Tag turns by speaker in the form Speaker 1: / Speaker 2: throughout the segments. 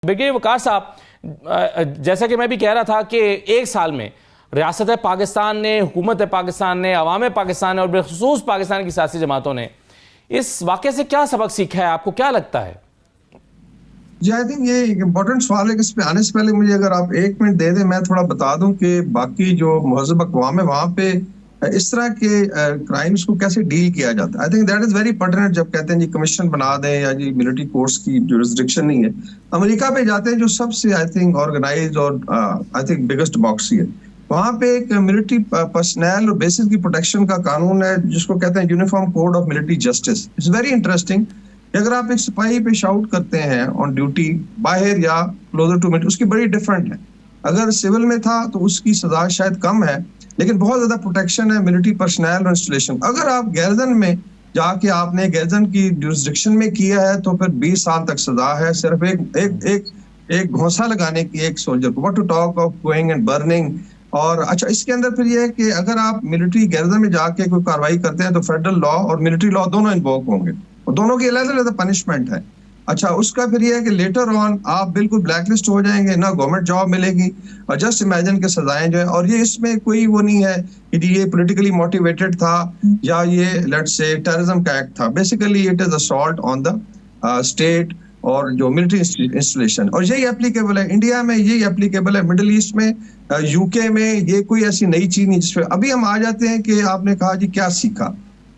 Speaker 1: Brigadier वकार साहब, जैसा कि मैं भी कह रहा था कि एक साल में रियासत पाकिस्तान ने, हुकूमत पाकिस्तान ने, अवाम पाकिस्तान ने और बिलखुसूस पाकिस्तान की सियासी जमातों ने इस वाक़े से क्या सबक सीखा है, आपको क्या लगता है?
Speaker 2: जी, आई थिंक ये एक इम्पोर्टेंट सवाल है कि इस पे आने से पहले मुझे अगर आप 1 मिनट दे दें, मैं थोड़ा बता दूं कि बाकी जो महज़ब अक़वाम है वहाँ पे इस तरह के क्राइम्स को कैसे डील किया जाता है। I think that is very pertinent जब कहते हैं जी कमीशन बना दें या जी मिलिट्री कोर्ट्स की जुरिसडिक्शन नहीं है। अमेरिका पे जाते हैं जो सबसे आई थिंक ऑर्गेनाइज्ड और आई थिंक बिगेस्ट डेमोक्रेसी है। वहाँ पे एक मिलिट्री पर्सनल और बेसिस की प्रोटेक्शन का कानून है जिसको कहते हैं uniform code of military justice. It's very interesting कि अगर आप एक सिपाही पे शाउट करते हैं ऑन ड्यूटी बाहर या क्लोजर टू मिलिट्री, उसकी बड़ी डिफरेंट है। अगर सिविल में था तो उसकी सजा शायद कम है, लेकिन बहुत ज्यादा प्रोटेक्शन है मिलिट्री पर्सनल और इंस्टॉलेशन। अगर आप गैरजन में जाके आपने गैरजन की जुरिसडिक्शन में किया है तो फिर 20 साल तक सजा है, सिर्फ एक घोंसा लगाने की एक सोल्जर को। What to talk of going and burning. और अच्छा, इसके अंदर फिर ये है कि अगर आप मिलिट्री गैरजन में जाके कोई कार्रवाई करते हैं तो फेडरल लॉ और मिलिट्री लॉ दोनों इन्वोक होंगे और दोनों की अलग-अलग पनिशमेंट है। अच्छा, उसका फिर ये है कि लेटर ऑन आप बिल्कुल ब्लैकलिस्ट हो जाएंगे, ना गवर्नमेंट जॉब मिलेगी। और जस्ट इमेजिन के सजाएं जो है, और ये इसमें कोई वो नहीं है कि ये पॉलिटिकली मोटिवेटेड था या ये लेट्स से टेररिज्म का एक्ट था। Basically it is assault on the state और जो मिलिट्री इंस्टॉलेशन, और यही एप्लीकेबल है इंडिया में, यही एप्लीकेबल है मिडिल ईस्ट में, यूके में। ये कोई ऐसी नई चीज नहीं जिसपे अभी हम आ जाते हैं कि आपने कहा जी क्या सीखा।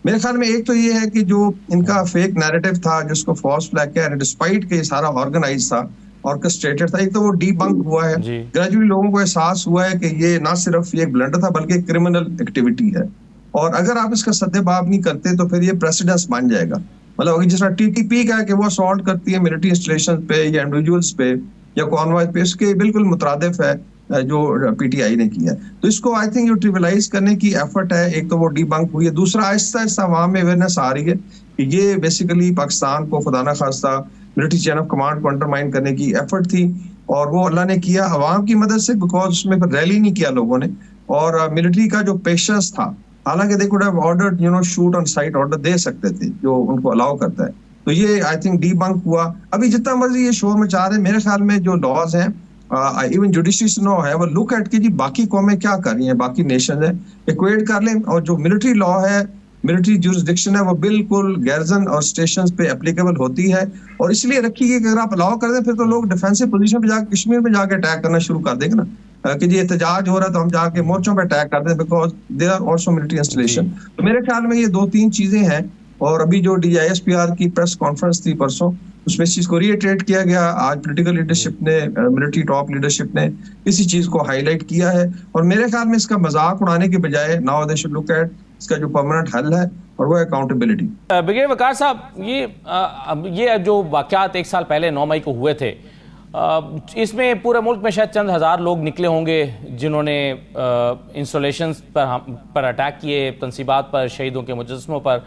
Speaker 2: मेरे ख्याल में एक तो ये है कि जो इनका फेक नैरेटिव था जिसको फॉल्स फ्लैग किया, डिस्पाइट के सारा ऑर्गेनाइज था, ऑर्केस्ट्रेटेड था, एक तो वो डीबंक हुआ है। ग्रेजुअली लोगों को एहसास हुआ है कि ये ना सिर्फ ये एक ब्लंडर था बल्कि क्रिमिनल एक्टिविटी है। और अगर आप इसका सद्देबाब नहीं करते तो फिर ये प्रेसिडेंस बन जाएगा। मतलब जिस तरह टीटीपी का है कि वो असॉल्ट करती है मिलिट्री इंस्टॉलेशन पे या इंडिविजुअल्स पे या कॉन्वॉय पे, इसके बिल्कुल मुतरादिफ है जो पीटीआई ने किया। तो इसको आई थिंक जो ट्रिविलाइज करने की एफर्ट है, एक तो वो डीबंक हुई है, दूसरा आहिस्ता आहिस्ता अवाम में अवेयरनेस आ रही है कि ये बेसिकली पाकिस्तान को खुदा ना खास्ता मिलिट्री चेन ऑफ कमांड को अंडरमाइन करने की एफर्ट थी। और वो अल्लाह ने किया अवाम की मदद से, बिकॉज उसमें फिर रैली नहीं किया लोगों ने। और मिलिट्री का जो पेशेंस था, हालांकि they could have ordered shoot on site, order दे सकते थे जो उनको अलाउ करता है। तो ये आई थिंक डीबंक हुआ। अभी जितना मर्जी ये शोर मचा रहे, मेरे ख्याल में जो लॉज हैं, इवन जुडिशरी नो है, वो लुक एट के जी बाकी कौमें क्या कर रही हैं, बाकी नेशन है, इक्वेट कर लें। और जो मिलिट्री लॉ है, मिलिट्री जुरिसडिक्शन है, वो बिल्कुल गैरजन और स्टेशंस पे एप्लीकेबल होती है। और इसलिए रखी गई कि अगर आप अलाउ कर दें फिर तो लोग डिफेंसिव पोजीशन पे जाकर कश्मीर में जाके अटैक करना शुरू कर देंगे ना, कि जी एहतजाज हो रहा है तो हम जाके मोर्चों पे अटैक कर दें, because there are also military installation. तो मेरे ख्याल में ये 2-3 चीजें हैं। और अभी जो DISPR की प्रेस कॉन्फ्रेंस थी परसों, उसमें इस चीज को रीइटरेट किया गया। आज पॉलिटिकल लीडरशिप ने, मिलिट्री टॉप लीडरशिप ने इसी चीज को हाईलाइट किया है। और मेरे ख्याल में इसका मजाक उड़ाने के बजाय now they should look at इसका जो परमानेंट हल है और वो अकाउंटेबिलिटी।
Speaker 1: ब्रिगेडियर वकार साहब, ये जो वाकयात 1 साल पहले 9 मई को हुए थे, इसमें पूरे मुल्क में शायद चंद हज़ार लोग निकले होंगे जिन्होंने इंस्टॉलेशंस पर अटैक किए, तनसीबात पर, शहीदों के मुजस्समों पर,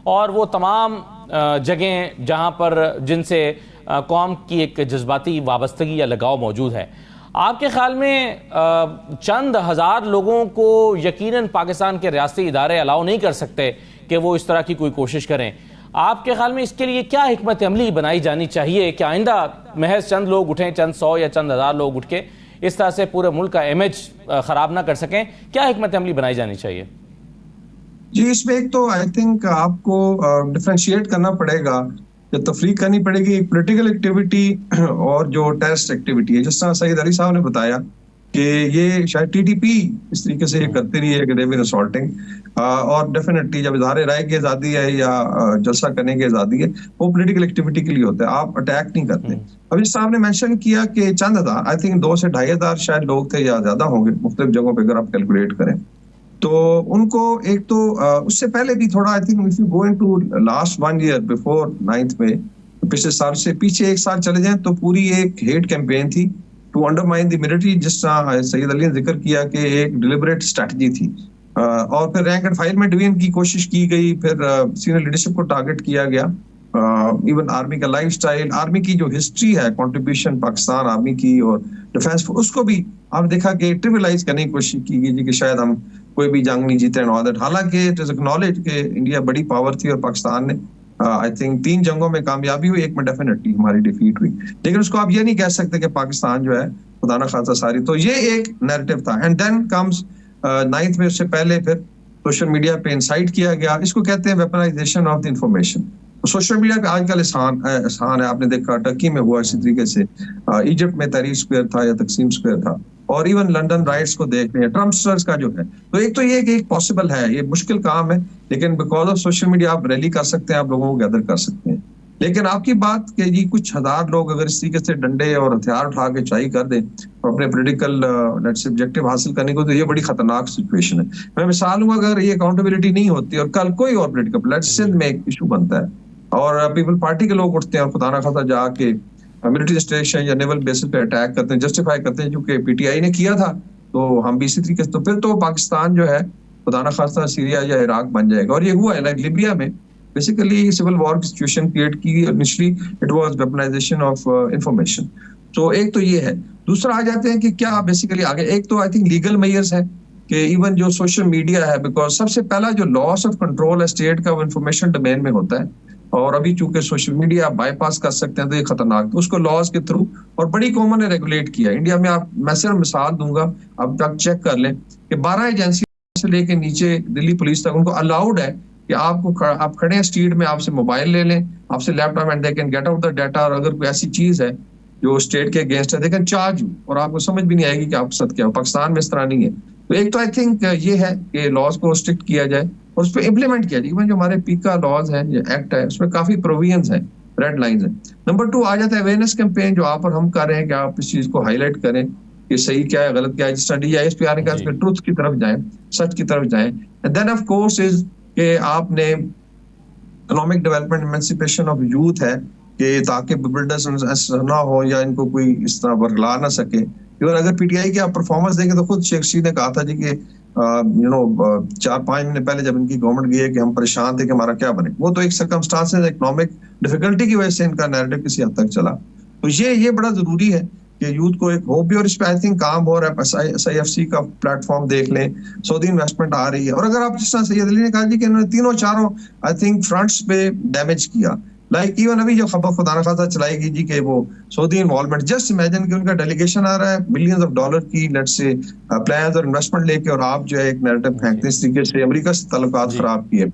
Speaker 1: और वो तमाम जगहें जहां पर जिनसे कौम की एक जज्बाती वाबस्तगी या लगाव मौजूद है। आपके ख्याल में चंद हज़ार लोगों को यकीनन पाकिस्तान के रियासती इदारे अलाउ नहीं कर सकते कि वो इस तरह की कोई कोशिश करें। आपके ख्याल में इसके लिए क्या हिकमत अमली बनाई जानी चाहिए कि आइंदा महज चंद लोग उठें, चंद 100 या चंद हज़ार लोग उठ के इस तरह से पूरे मुल्क का इमेज ख़राब ना कर सकें? क्या हिकमत अमली बनाई जानी चाहिए?
Speaker 2: जी, इसमें एक तो आई थिंक आपको डिफरेंशिएट करना पड़ेगा, या तफरीक करनी पड़ेगी एक पॉलिटिकल एक्टिविटी और जो टेररिस्ट एक्टिविटी है। जिस तरह सईद अली साहब ने बताया कि ये शायद टीटीपी इस तरीके से ये करती रही है कि दे वर असॉल्टिंग, और डेफिनेटली जब इज़हार राय की आज़ादी है या जलसा करने की आज़ादी है, वो पॉलिटिकल एक्टिविटी के लिए होता है, आप अटैक नहीं करते। अभी साहब ने मेंशन किया कि चंद हज़ार, आई थिंक 2 से 2,500 शायद लोग थे या ज्यादा होंगे मुख्तलिफ जगहों पर अगर आप कैलकुलेट करें। तो उनको एक तो उससे पहले भी थोड़ा, I think if you go into last 1 year before 9th में, पिछले साल से पीछे 1 साल चले जाएं तो पूरी एक हेट कैंपेन थी टू अंडरमाइन द मिलिट्री, जिस तरह सैयद अली ने जिक्र किया कि एक डिलिबरेट स्ट्रेटजी थी। और फिर रैंक एंड फाइल में डिवीजन की कोशिश की गई, फिर सीनियर लीडरशिप को टारगेट किया गया। इवन आर्मी का लाइफस्टाइल, आर्मी की जो हिस्ट्री है, कंट्रीब्यूशन पाकिस्तान आर्मी की और डिफेंस, उसको भी आप देखा कि ट्रिविलाइज करने की कोशिश की गई कि शायद हम कोई भी जंग नहीं जीते। हालांकि इट इज एक्नॉलेज कि इंडिया बड़ी पावर थी और पाकिस्तान ने आई थिंक 3 जंगों में कामयाबी हुई, एक में डेफिनेटली हमारी डिफीट हुई, लेकिन उसको आप ये नहीं कह सकते कि पाकिस्तान जो है खुदा ना खासा सारी। तो ये एक नैरेटिव था। एंड देन कम्स 9th में, उससे पहले फिर सोशल मीडिया पे इंसाइट किया गया, इसको कहते हैं weaponisation of the information. Social media पे आजकल आसान है, आपने देखा टर्की में हुआ इसी तरीके से, इजिप्ट में तहरीर स्क्वायर था या तकसीम स्क्वायर था, और इवन लंदन राइट्स को देख रहे हैं, ट्रम्पस्टर्स का जो है। तो एक तो ये कि एक पॉसिबल है, ये मुश्किल काम है, लेकिन बिकॉज ऑफ सोशल मीडिया आप रैली कर सकते हैं, आप लोगों को गैदर कर सकते हैं। लेकिन आपकी बात कि जी कुछ हजार लोग अगर इस तरीके से डंडे और हथियार उठा के चाई कर दें और अपने पॉलिटिकल ऑब्जेक्टिव हासिल करने को, तो ये बड़ी खतरनाक सिचुएशन है। मैं मिसाल लूंगा, अगर ये अकाउंटेबिलिटी नहीं होती और कल कोई और पॉलिटिकल सिंध में एक इशू बनता है और पीपल पार्टी के लोग उठते हैं और खुदा ना खासा जाके मिलिट्री स्टेशन या नेवल बेसिस पे अटैक करते हैं, जस्टिफाई करते हैं क्योंकि पीटीआई ने किया था, तो हम भी इसी तरीके से, तो फिर तो पाकिस्तान जो है खुदा ना खासा सीरिया या इराक बन जाएगा। और ये हुआ है, लाइक लिबिया में बेसिकली सिविल वॉर की सिचुएशन क्रिएट की initially, it was weaponisation of information. तो एक तो ये है। दूसरा आ जाते हैं कि क्या बेसिकली आगे, एक तो आई थिंक लीगल मेजर्स है कि इवन जो सोशल मीडिया है, बिकॉज सबसे पहला जो लॉस ऑफ कंट्रोल है स्टेट का, वो इंफॉर्मेशन डोमेन में होता है, और अभी चूंकि सोशल मीडिया आप बाईपास कर सकते हैं तो ये खतरनाक, तो उसको लॉज के थ्रू और बड़ी कॉमन ने रेगुलेट किया। इंडिया में आप, मैं सिर्फ मिसाल दूंगा, अब तक चेक कर लें कि 12 एजेंसी से लेके नीचे दिल्ली पुलिस तक उनको अलाउड है कि आप खड़े हैं स्ट्रीट में, आपसे मोबाइल ले लें, आपसे laptop, and they can get out the data, और अगर कोई ऐसी चीज है जो स्टेट के अगेंस्ट है, दे कैन चार्ज यू, और आपको समझ भी नहीं आएगी कि आपके साथ क्या हो। पाकिस्तान में इस तरह नहीं है। तो एक तो आई थिंक ये है कि लॉज को स्ट्रिक्ट किया जाए और उस पर इम्प्लीमेंट किया जाए। इवन जो हमारे पीका लॉज है, जो एक्ट है, उसमें काफी प्रोविजंस है, रेड लाइंस है। नंबर 2 आ जाता है अवेयरनेस कैंपेन, जो आप और हम कर रहे हैं कि आप इस चीज को हाईलाइट करें कि सही क्या है, गलत क्या है। स्टडी या इस पे आने का ट्रुथ की तरफ जाएं, सच की तरफ जाएं। And then of course is कि आपने economic development emancipation of youth है, कि ताकि बिल्डर्स ना हो या इनको कोई इस तरह वर्गला ना सके। इवन अगर पीटीआई की आप परफॉर्मेंस देखें तो खुद शेख रशीद ने कहा था जी कि 4-5 महीने पहले जब इनकी गवर्नमेंट गई है कि हम परेशान थे कि हमारा क्या बने, वो तो एक सर्कमस्टांसेस, इकोनॉमिक डिफिकल्टी की वजह से इनका नैरेटिव किसी हद तक चला। तो ये बड़ा जरूरी है कि यूथ को एक होप भी, और इस पे आई थिंक काम हो रहा है। SIFC का प्लेटफॉर्म देख लें, सऊदी इन्वेस्टमेंट आ रही है। और अगर आप जिस तरह सैयद अली ने कहा जी कि इन्होंने 3-4 आई थिंक फ्रंट्स पे डैमेज किया, लाइक इवन अभी जो खबर खुदा ना खासा चलाएगी जी कि वो सऊदी इन्वॉल्वमेंट, जस्ट इमेजिन कि उनका डेलीगेशन आ रहा है मिलियंस ऑफ डॉलर की, लेट्स से प्लान्स और इन्वेस्टमेंट लेके, और आप जो है एक नैरेटिव फेंकते इस तरीके से। अमेरिका से ताल्लुकात खराब किए,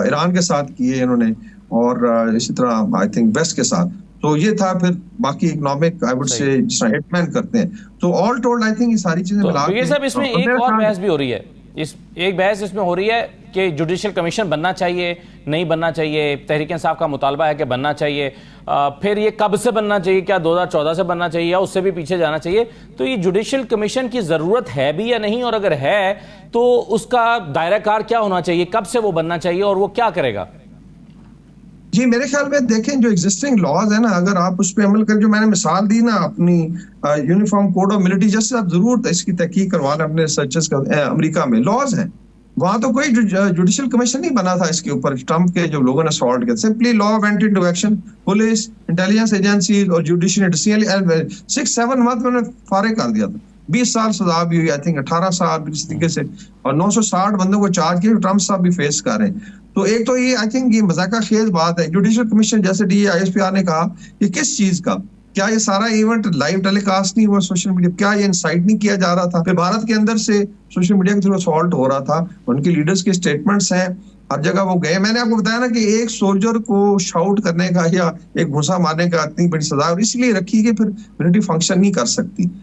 Speaker 2: ईरान के साथ किए इन्होंने, और इसी तरह आई थिंक वेस्ट के साथ। तो ये था। फिर बाकी economic I would say hitman करते हैं। तो ऑल टोल्ड आई थिंक ये सारी चीजें मिला के,
Speaker 1: साहब इसमें एक और बहस भी हो रही है, एक बहस इसमें हो रही है कि जुडिशियल कमीशन बनना चाहिए, नहीं बनना चाहिए। तहरीक इंसाफ का मुतालबा है कि बनना चाहिए। फिर ये कब से बनना चाहिए, क्या 2014 से बनना चाहिए या उससे भी पीछे जाना चाहिए? तो ये जुडिशियल कमीशन की जरूरत है भी या नहीं, और अगर है तो उसका दायरा कार क्या होना चाहिए, कब से वो बनना चाहिए और वो क्या करेगा?
Speaker 2: जी मेरे ख्याल में देखें, जो एग्जिस्टिंग लॉज है ना, अगर आप उस पर अमल करें, जो मैंने मिसाल दी ना अपनी यूनिफॉर्म कोड ऑफ मिलिट्री, जैसे आप जरूर इसकी तहकीक करवा लें अपने रिसर्चर्स का। अमेरिका में लॉज हैं, वहां तो कोई जुडिशियल कमीशन नहीं बना था इसके ऊपर। ट्रम्प के जो लोगों ने सॉल्ट किया, simply law went into action, police, intelligence agency और जुडिशियल 6-7 मंथ में उन्होंने फारिग कर दिया था। 20 साल सजा भी हुई, आई थिंक 18 साल इस तरीके से, और 960 बंदों को चार्ज किया, ट्रम्प साहब भी फेस कर रहे हैं। तो एक तो ये आई थिंक ये मजाका खेज बात है। जुडिशियल कमीशन जैसे DISPR ने कहा, ये किस चीज का, क्या ये सारा इवेंट लाइव टेलीकास्ट नहीं हुआ सोशल मीडिया, क्या ये इंसाइट नहीं किया जा रहा था? फिर भारत के अंदर से सोशल मीडिया के थ्रू असॉल्ट हो रहा था, उनके लीडर्स के स्टेटमेंट्स हैं, हर जगह वो गए। मैंने आपको बताया ना कि एक सोल्जर को शाउट करने का या एक घुसा मारने का इतनी बड़ी सजा और इसलिए रखी कि फिर मिलिट्री फंक्शन नहीं कर सकती।